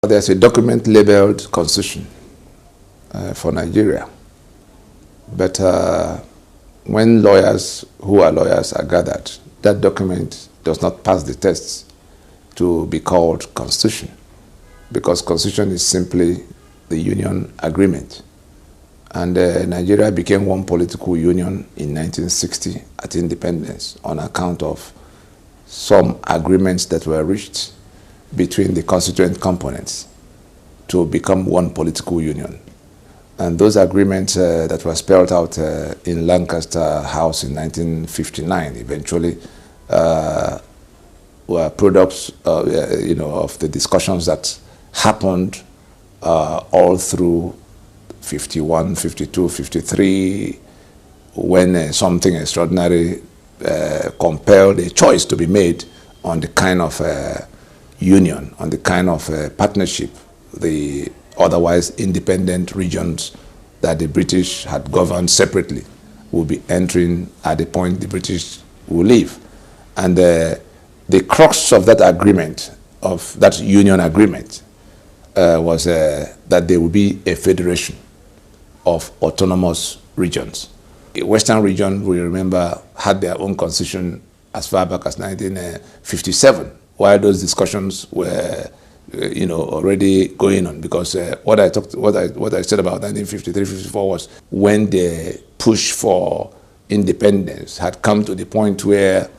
There's a document labeled Constitution for Nigeria. But when lawyers who are lawyers are gathered, that document does not pass the tests to be called Constitution, because Constitution is simply the union agreement. And Nigeria became one political union in 1960 at independence on account of some agreements that were reached between the constituent components to become one political union. And those agreements that were spelled out in Lancaster House in 1959 eventually were products of the discussions that happened all through 51, 52, 53, when something extraordinary compelled a choice to be made on the kind of union, on the kind of partnership the otherwise independent regions that the British had governed separately will be entering at the point the British will leave. And the crux of that agreement, of that union agreement, was that there will be a federation of autonomous regions. The Western region, we remember, had their own constitution as far back as 1957, while those discussions were already going on, because what I said about 1953-54 was when the push for independence had come to the point where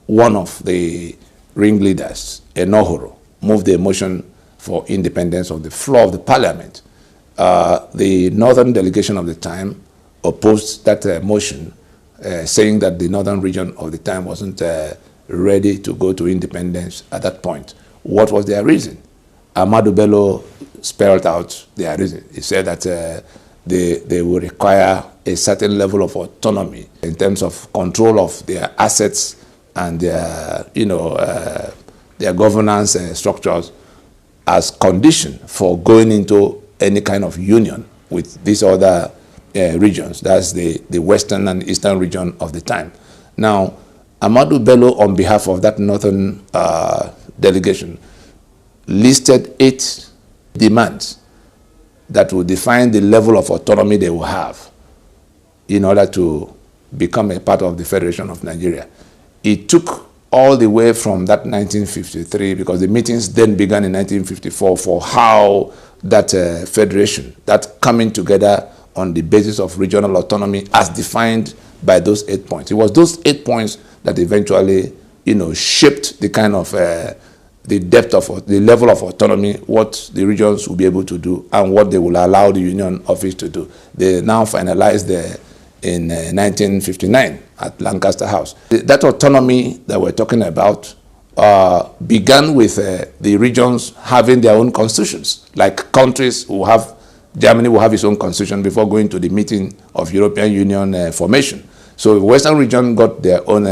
one of the ringleaders, Enohoro, moved the motion for independence on the floor of the parliament. The northern delegation of the time opposed that motion, saying that the northern region of the time wasn't ready to go to independence at that point. What was their reason? Ahmadu Bello spelled out their reason. He said that they would require a certain level of autonomy in terms of control of their assets and their governance structures as condition for going into any kind of union with these other regions. That's the western and eastern region of the time. Now, Ahmadu Bello, on behalf of that northern delegation, listed 8 demands that would define the level of autonomy they will have in order to become a part of the Federation of Nigeria. It took all the way from that 1953, because the meetings then began in 1954, for how that federation, that coming together on the basis of regional autonomy as defined by those 8 points. It was those 8 points that eventually, shaped the kind of the depth of the level of autonomy, what the regions will be able to do, and what they will allow the Union Office to do. They now finalized in 1959 at Lancaster House. That autonomy that we're talking about began with the regions having their own constitutions, like countries who have. Germany will have its own constitution before going to the meeting of European Union formation. So the Western region got their own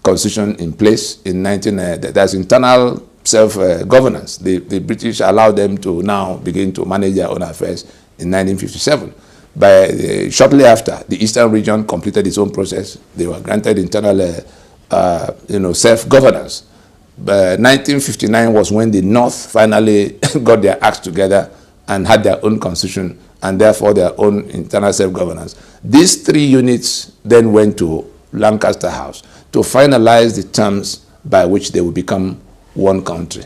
constitution in place in there's internal self-governance. The British allowed them to now begin to manage their own affairs in 1957. Shortly after, the Eastern region completed its own process. They were granted internal self-governance. 1959 was when the North finally got their acts together and had their own constitution, and therefore their own internal self-governance. These 3 units then went to Lancaster House to finalize the terms by which they would become one country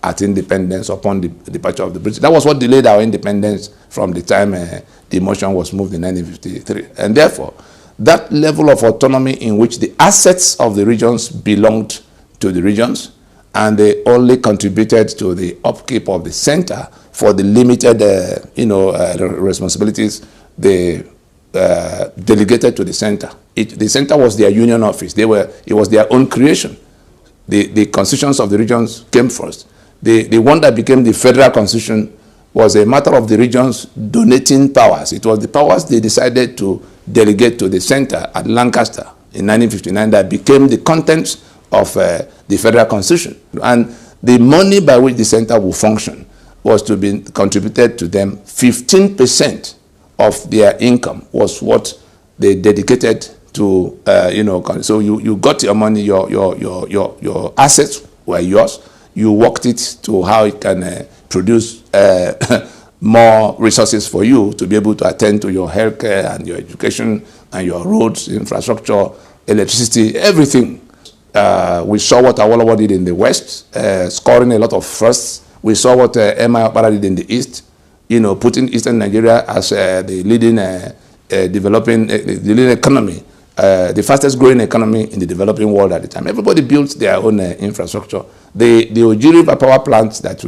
at independence upon the departure of the British. That was what delayed our independence from the time the motion was moved in 1953. And therefore, that level of autonomy in which the assets of the regions belonged to the regions, and they only contributed to the upkeep of the center for the limited responsibilities they delegated to the center. The center was their union office. It was their own creation. The constitutions of the regions came first. The one that became the federal constitution was a matter of the regions donating powers. It was the powers they decided to delegate to the center at Lancaster in 1959 that became the contents of the federal constitution. And the money by which the center will function was to be contributed to them. 15% of their income was what they dedicated to, so you got your money, your assets were yours. you worked it to how it can produce more resources for you to be able to attend to your healthcare and your education and your roads, infrastructure, electricity, everything. We saw what Awolowo did in the West, scoring a lot of firsts. We saw what M.I. Okpara did in the East, putting Eastern Nigeria as the leading the leading economy, the fastest growing economy in the developing world at the time. Everybody built their own infrastructure. The Oji River power plants that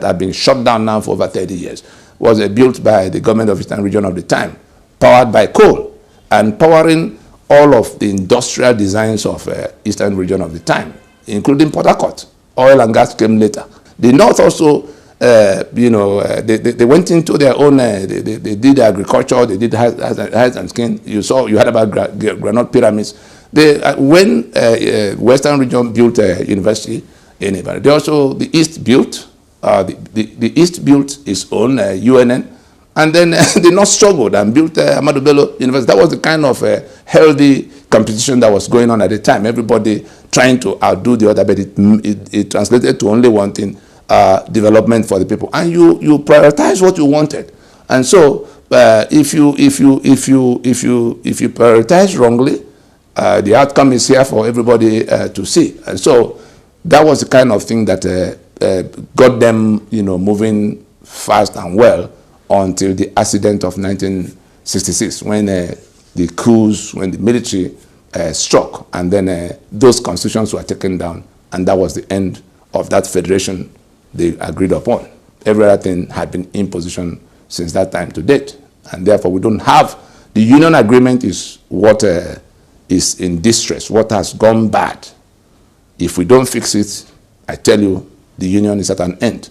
have been shut down now for over 30 years was built by the government of Eastern region of the time, powered by coal and powering all of the industrial designs of Eastern region of the time, including Port Harcourt. Oil and gas came later. The North also, they went into their own, they did agriculture, they did hides and skin. You heard about granite pyramids. When Western region built a university in Ibadan, the East built, the East built its own UNN, and then the North struggled and built Ahmadu Bello University. That was the kind of healthy competition that was going on at the time. Everybody trying to outdo the other, but it translated to only one thing: development for the people. And you prioritize what you wanted. And so, if you prioritize wrongly, the outcome is here for everybody to see. And so, that was the kind of thing that got them, moving fast and well until the accident of 1966, when the coups, when the military struck, and then those constitutions were taken down, and that was the end of that federation they agreed upon. Every other thing had been in position since that time to date, and therefore we don't have, the union agreement is what is in distress, what has gone bad. If we don't fix it, I tell you, the union is at an end.